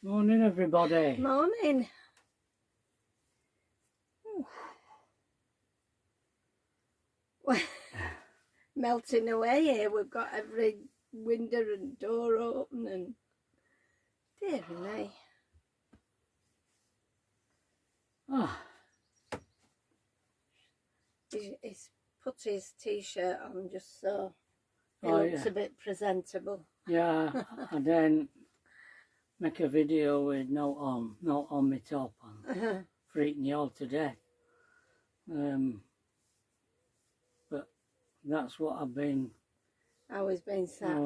Morning, everybody. Morning. Melting away here. We've got every window and door open and dear me. Oh, He's put his t-shirt on just so he Oh, looks yeah. a bit presentable. yeah, and then make a video with no on my top and freaking you all to death. But that's what I've been. Always been sat.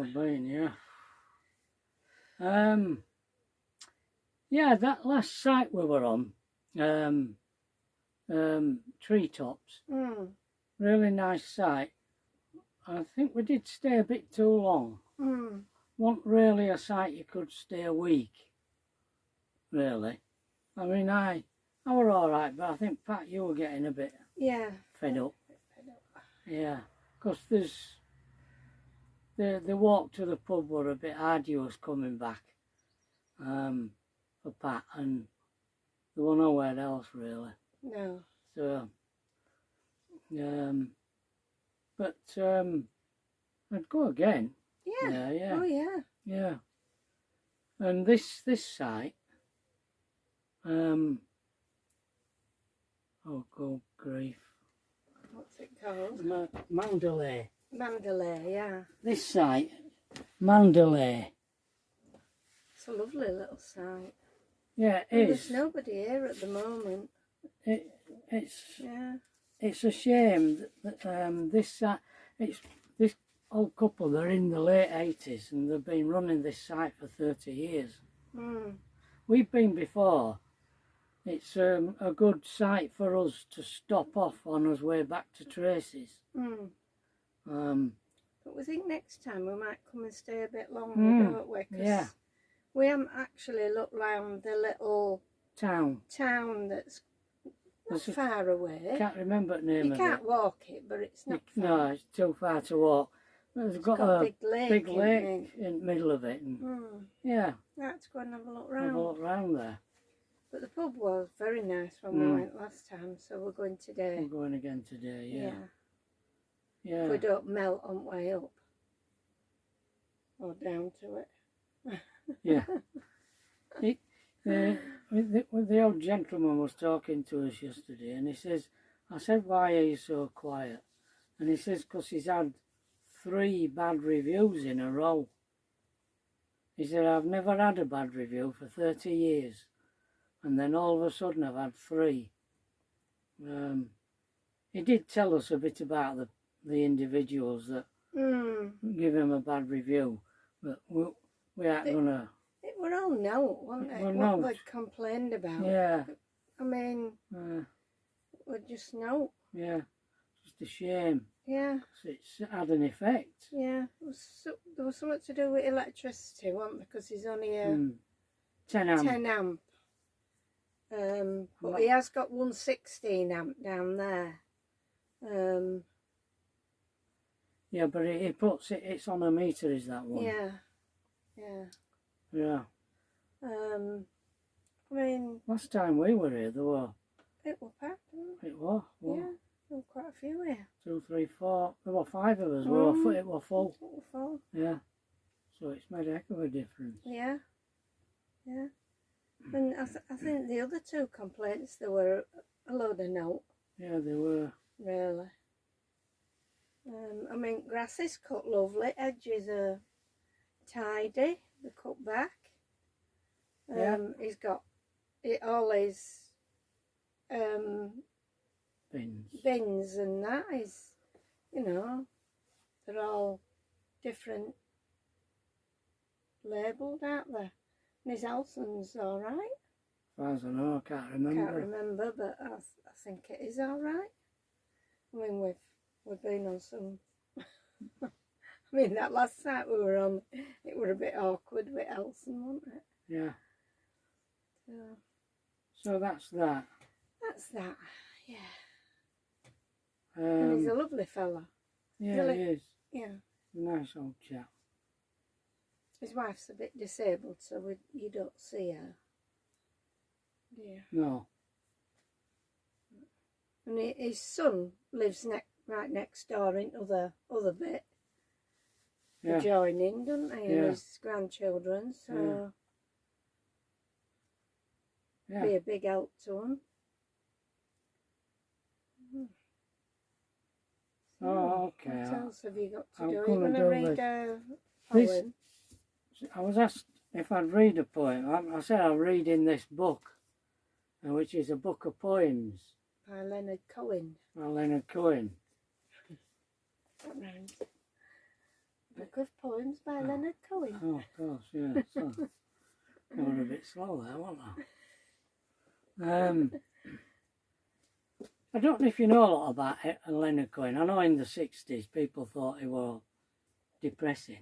Yeah, that last site we were on, Treetops, really nice site. I think we did stay a bit too long. Wasn't really a site you could stay a week, really. I mean, I were all right, but I think, Pat, you were getting a bit fed up. Yeah, because the walk to the pub were a bit arduous coming back for Pat, and there was nowhere else really. No. So, but I'd go again. Yeah. Oh yeah. Yeah. And this site, oh good grief. What's it called? Mandalay. Mandalay, yeah. This site, Mandalay. It's a lovely little site. Yeah, it is. There's nobody here at the moment. It's a shame that this site, this old couple, they're in the late 80s and they've been running this site for 30 years. We've been before. It's a good site for us to stop off on our way back to Tracy's. But we think next time we might come and stay a bit longer, don't we? 'Cause we haven't actually looked round the little town that's not far away. I can't remember the name of it. You can't walk it, but it's not far. No, it's too far to walk. It's got a big lake in the middle of it. And yeah. Let's go and have a look round. Have a look round there. But the pub was very nice when we went last time, so we're going today. We're going again today, yeah. If we don't melt on the way up. Or down to it. Yeah. The old gentleman was talking to us yesterday and he says, I said, why are you so quiet? And he says, because he's had 3 bad reviews in a row. He said, I've never had a bad review for 30 years. And then all of a sudden I've had 3. He did tell us a bit about the individuals that give him a bad review, but we aren't going to... It were all note, wasn't it? What they complained about. Yeah. I mean, we're just note. Yeah, just a shame. Yeah. It's had an effect. Yeah. There was something to do with electricity, wasn't there? Because he's only a 10 amp. 10 amp. But he has got 116 amp down there. Yeah, but he puts it's on a meter, is that one? Yeah. I mean, last time we were here, there were... It was packed, wasn't it? It was. Yeah, there were quite a few here. 2, 3, 4. There were 5 of us. It was full. It was full. Yeah. So it's made a heck of a difference. Yeah. And I think the other 2 complaints, there were a load of note. Yeah, they were. Really. I mean, grass is cut lovely. Edges are tidy. They're cut back. He's got all his bins and that is, they're all different labelled, aren't they? And his Alson's all right. As far as I know, I can't remember. But I think it is all right. I mean, we've been on some... I mean, that last night we were on, it was a bit awkward with Elson, wasn't it? Yeah. So that's that. That's that, yeah. And he's a lovely fella. Yeah, he is. Yeah. Nice old chap. His wife's a bit disabled, so you don't see her. Yeah. No. And his son lives right next door in other bit. Yeah. Adjoining, don't they? Yeah. And his grandchildren, so Yeah. be a big help to him. Oh, okay. What else have you got to I'm do? Are you gonna going to do read this. a This- poem? I was asked if I'd read a poem. I said I'll read in this book, which is a book of poems By Leonard Cohen. by Leonard Cohen. That rhymes. Book of Poems by Leonard Cohen. Oh, of course, yeah. So, I was a bit slow there, wasn't I? I don't know if you know a lot about Leonard Cohen. I know in the 60s people thought he was depressing.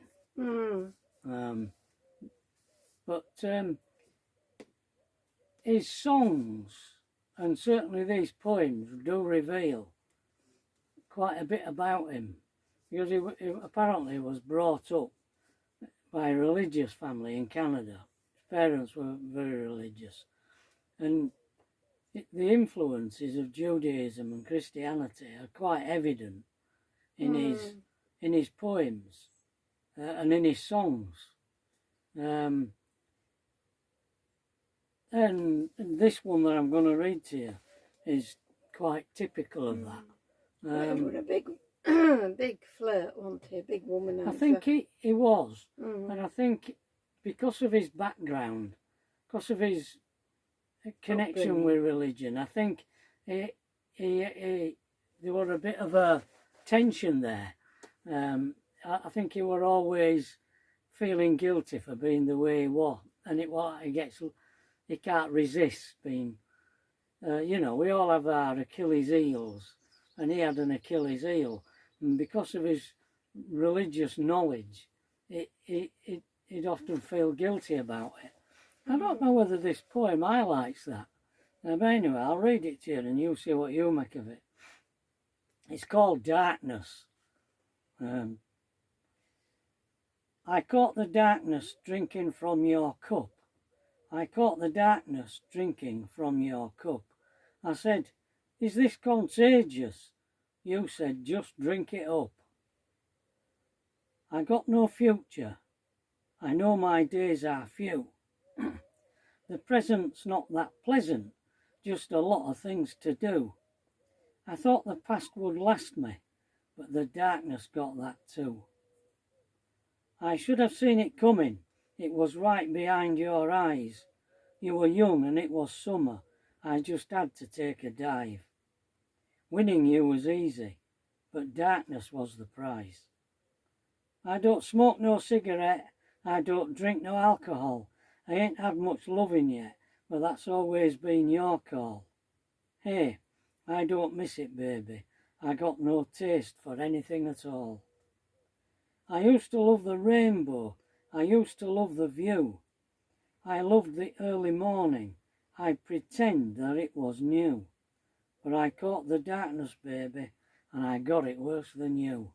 But his songs, and certainly these poems, do reveal quite a bit about him. Because he apparently was brought up by a religious family in Canada. His parents were very religious. And the influences of Judaism and Christianity are quite evident in his poems and in his songs. And this one that I'm going to read to you is quite typical of that. He was a big flirt, wasn't he? A big woman. I think he was. And I think because of his background, because of his connection with religion, I think there was a bit of a tension there. I think he was always feeling guilty for being the way he was, and he can't resist being. We all have our Achilles heels, and he had an Achilles heel, and because of his religious knowledge, he'd often feel guilty about it. I don't know whether this poem highlights that. But anyway, I'll read it to you and you'll see what you make of it. It's called Darkness. I caught the darkness drinking from your cup. I caught the darkness drinking from your cup. I said, is this contagious? You said, just drink it up. I got no future. I know my days are few. The present's not that pleasant, just a lot of things to do. I thought the past would last me, but the darkness got that too. I should have seen it coming, it was right behind your eyes. You were young and it was summer, I just had to take a dive. Winning you was easy, but darkness was the prize. I don't smoke no cigarette, I don't drink no alcohol. I ain't had much loving yet, but that's always been your call. Hey, I don't miss it, baby. I got no taste for anything at all. I used to love the rainbow. I used to love the view. I loved the early morning. I'd pretend that it was new. But I caught the darkness, baby, and I got it worse than you.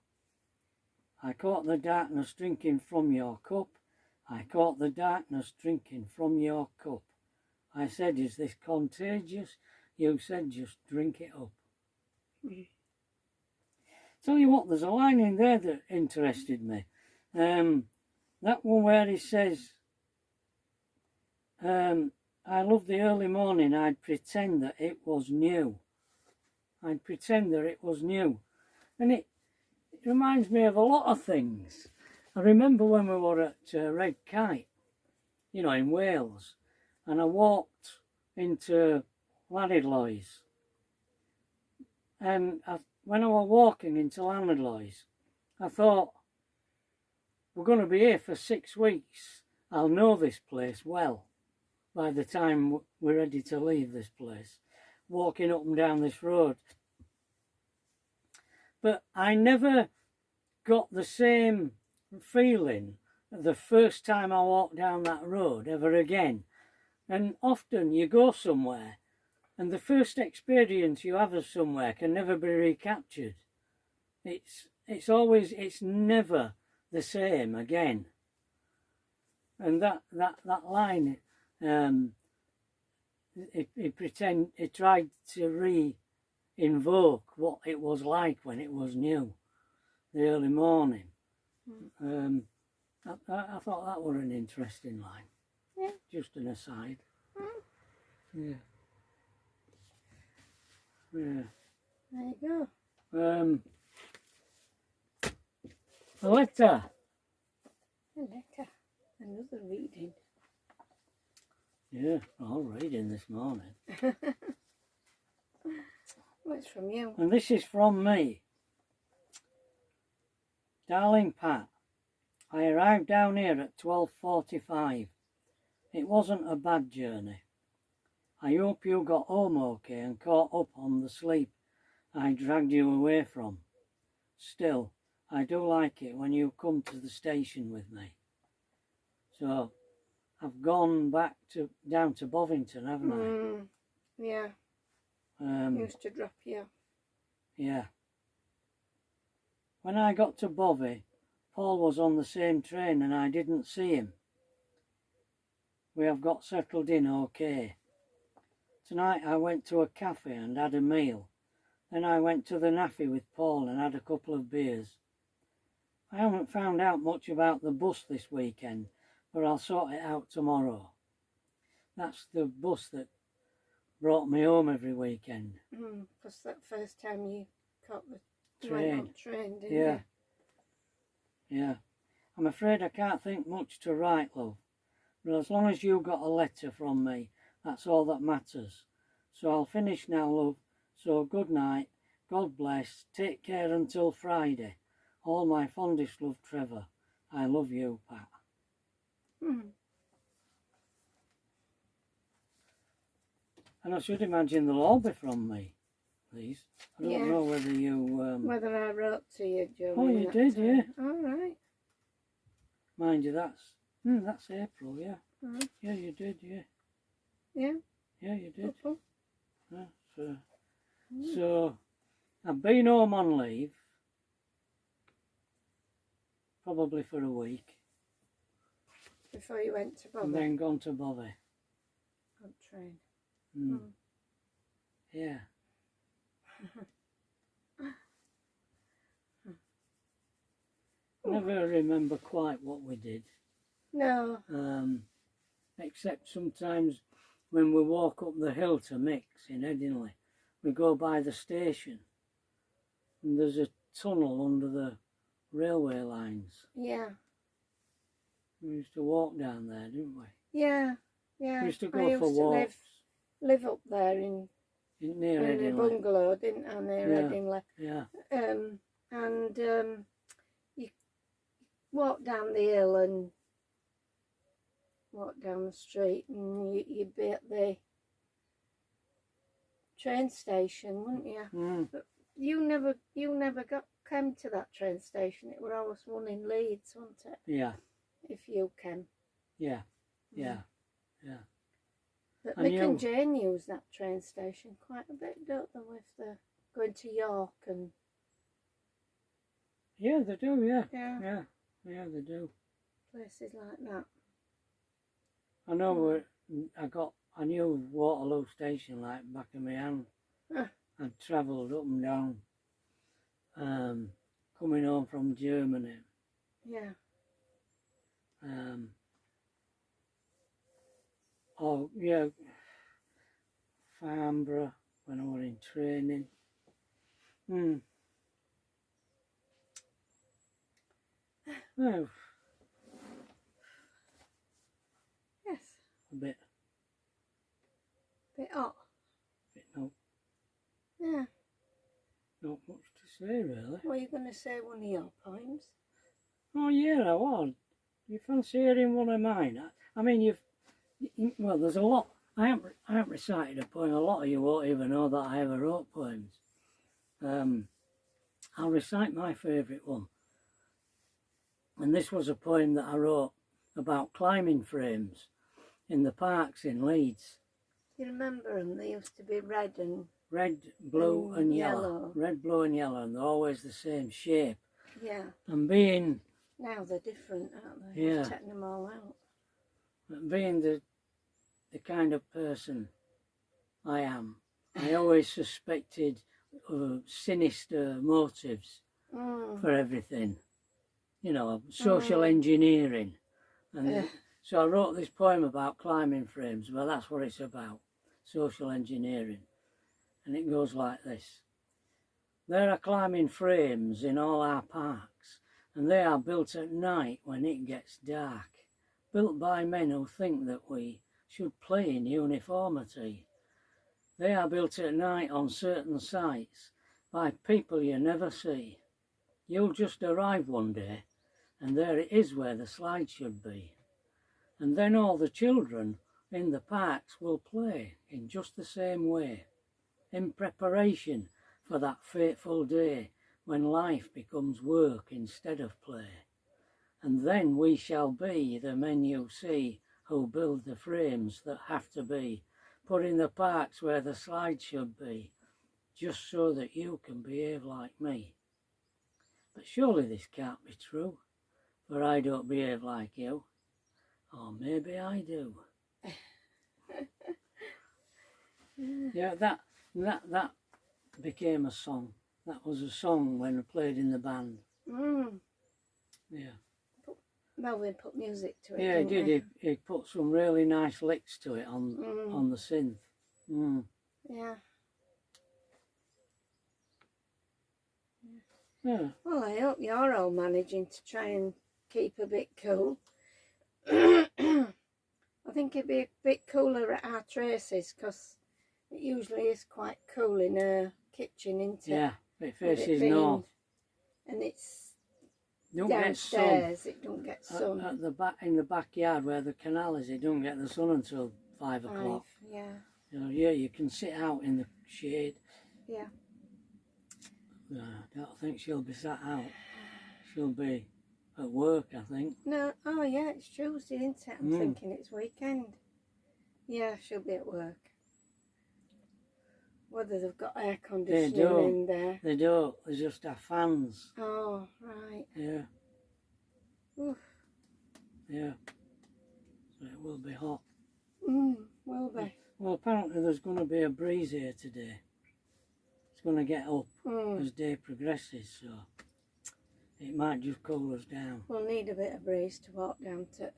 I caught the darkness drinking from your cup. I caught the darkness drinking from your cup. I said, is this contagious? You said, just drink it up. Tell you what, there's a line in there that interested me. That one where he says, I love the early morning, I'd pretend that it was new. I'd pretend that it was new. And it reminds me of a lot of things. I remember when we were at Red Kite, in Wales, and I walked into Llanidloes. And when I was walking into Llanidloes, I thought, we're going to be here for 6 weeks. I'll know this place well by the time we're ready to leave this place, walking up and down this road. But I never got the same feeling the first time I walked down that road ever again. And often you go somewhere and the first experience you have of somewhere can never be recaptured. It's never the same again. And that line, he tried to invoke what it was like when it was new, the early morning. I thought that was an interesting line. Yeah. Just an aside. Yeah. Yeah. There you go. A letter. A letter. Another reading. Yeah, all reading this morning. Well, it's from you. And this is from me. Darling Pat, I arrived down here at 12:45. It wasn't a bad journey. I hope you got home okay and caught up on the sleep I dragged you away from. Still, I do like it when you come to the station with me. So, I've gone back down to Bovington, haven't I? Yeah. Used to drop you. Yeah. When I got to Bovey, Paul was on the same train and I didn't see him. We have got settled in okay. Tonight I went to a cafe and had a meal. Then I went to the Naffy with Paul and had a couple of beers. I haven't found out much about the bus this weekend, but I'll sort it out tomorrow. That's the bus that brought me home every weekend. Because that first time you caught the train, didn't you? Yeah. I'm afraid I can't think much to write, love. But as long as you got a letter from me, that's all that matters. So I'll finish now, love. So good night. God bless. Take care until Friday. All my fondest love, Trevor. I love you, Pat. And I should imagine they'll all be from me, these. I don't know whether you... Whether I wrote to you, Joe. Oh, you did, yeah. All right. Mind you, that's April, yeah. Yeah, you did, yeah. Yeah? Yeah, you did. Okay. So, I've been home on leave, probably for a week. Before you went to Bovey? And then gone to Bovey. On train. Yeah. I never remember quite what we did. No. Except sometimes when we walk up the hill to Mix in Headingley, we go by the station and there's a tunnel under the railway lines. Yeah. We used to walk down there, didn't we? Yeah, yeah. We used to go for walks. Live up there in near a Headingley. bungalow, didn't I, near Headingley? Yeah. And you walk down the hill and walk down the street and you'd be at the train station, wouldn't you? But you never came to that train station. It were always one in Leeds, wasn't it? Yeah. If you came. Yeah. But Mick and Jane use that train station quite a bit, don't they, if they're going to York and... Yeah, they do, yeah. Yeah, they do. Places like that. I know I knew Waterloo Station like back of my hand. I'd travelled up and down, coming home from Germany. Yeah. Oh, yeah, Farnborough when I was in training. Oh. Yes. A bit hot. No. Yeah. Not much to say, really. What are you going to say, one of your poems? Oh, yeah, I was. You fancy hearing one of mine? I mean, well, there's a lot. I haven't recited a poem. A lot of you won't even know that I ever wrote poems. I'll recite my favourite one. And this was a poem that I wrote about climbing frames in the parks in Leeds. You remember them? They used to be red, blue and yellow. Red, blue and yellow, and they're always the same shape. Yeah. And being... Now they're different, aren't they? Yeah. They've taken them all out. But being the kind of person I am, I always suspected sinister motives for everything. You know, social engineering. And so I wrote this poem about climbing frames. Well, that's what it's about, social engineering. And it goes like this. There are climbing frames in all our parks, and they are built at night when it gets dark, built by men who think that we should play in uniformity. They are built at night on certain sites by people you never see. You'll just arrive one day, and there it is where the slide should be. And then all the children in the parks will play in just the same way, in preparation for that fateful day when life becomes work instead of play. And then we shall be the men you see who build the frames that have to be put in the parks where the slide should be, just so that you can behave like me. But surely this can't be true, for I don't behave like you. Or maybe I do. Yeah, that became a song. That was a song when I played in the band. Yeah. Melvin put music to it. Yeah, he did. He put some really nice licks to it on the synth. Yeah. Yeah. Well, I hope you're all managing to try and keep a bit cool. I think it'd be a bit cooler at our Tracy's because it usually is quite cool in her kitchen, isn't it? Yeah, it faces north. And it's don't downstairs, get it don't get sun. At the back, in the backyard where the canal is, it don't get the sun until 5 o'clock. Yeah. You know, yeah, you can sit out in the shade. Yeah. I don't think she'll be sat out. She'll be at work, I think. No, oh yeah, it's Tuesday, isn't it? I'm thinking it's weekend. Yeah, she'll be at work. Whether they've got air conditioning in there. They don't. They just have fans. Oh, right. Yeah. Oof. Yeah. So it will be hot. Will be. Well, apparently there's going to be a breeze here today. It's going to get up as day progresses, so it might just cool us down. We'll need a bit of breeze to walk down to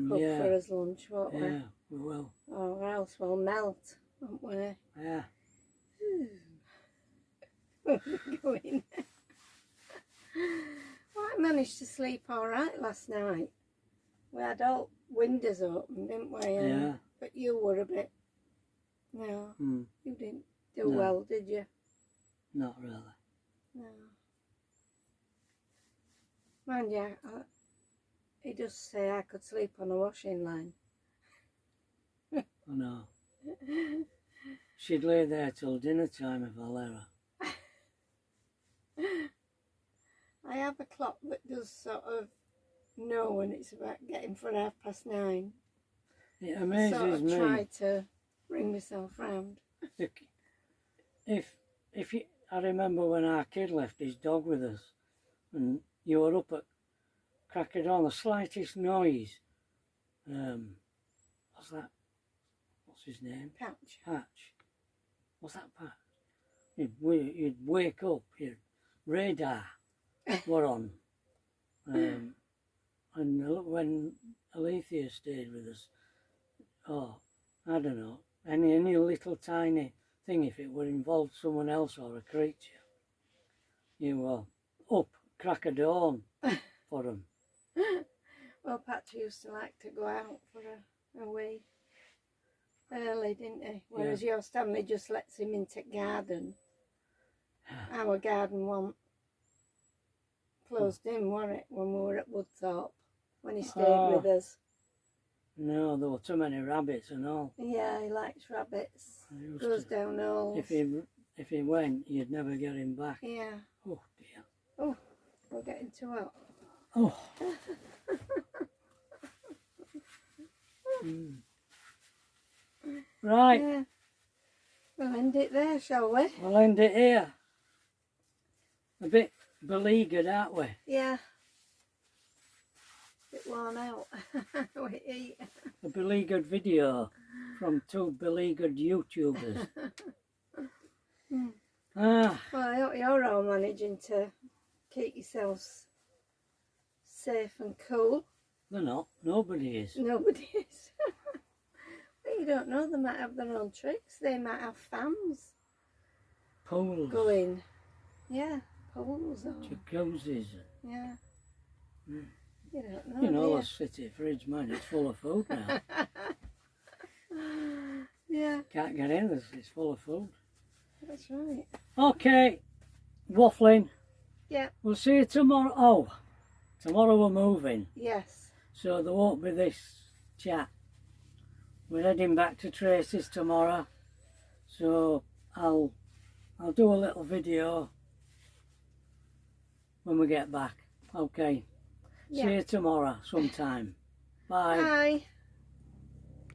pub yeah. for us lunch, won't we? Yeah, we will. Or else we'll melt, won't we? Yeah. Going. Well, I managed to sleep all right last night. We had all windows open, didn't we? Yeah. But you were a bit... No, you didn't do No. well, did you? Not really. No. Mind you, he does say I could sleep on a washing line. I know. She'd lay there till dinner time if I let her. I have a clock that does sort of know when it's about getting for 9:30. It amazes me. I try to bring myself round. If you, I remember when our kid left his dog with us, and you were up at crack of dawn, the slightest noise. What's that? What's his name? Patch. What's that, Patch? You'd wake up. Your radar were on. And when Alethea stayed with us, I don't know, any little tiny thing, if it would involve someone else or a creature, you were up crack of dawn for them. Well, Patch used to like to go out for a wee early, didn't he? Whereas your Stanley just lets him into garden. Our garden wasn't closed in, was it, when we were at Woodthorpe, when he stayed with us? No, there were too many rabbits and all. Yeah, he likes rabbits. Goes down holes. If he went, you'd never get him back. Yeah. Oh dear. Oh, we're getting too hot. Oh. Right. Yeah. We'll end it there, shall we? We'll end it here. A bit beleaguered, aren't we? Yeah. bit worn out. We eat. A beleaguered video from two beleaguered YouTubers. Well, I hope you're all managing to keep yourselves safe and cool. They're not. Nobody is. Nobody is. But you don't know, they might have their own tricks. They might have fans. Pools. Going. Yeah, pools. Or, Jacuzzis. yeah. Mm. You don't know, You know, do the city fridge, man, it's full of food now. Yeah. Can't get in, it's full of food. That's right. Okay, waffling. Yeah. We'll see you tomorrow. Oh, tomorrow we're moving, Yes. so there won't be this chat. We're heading back to Tracy's tomorrow, so I'll do a little video when we get back. Okay. Yeah. See you tomorrow sometime. Bye. Bye.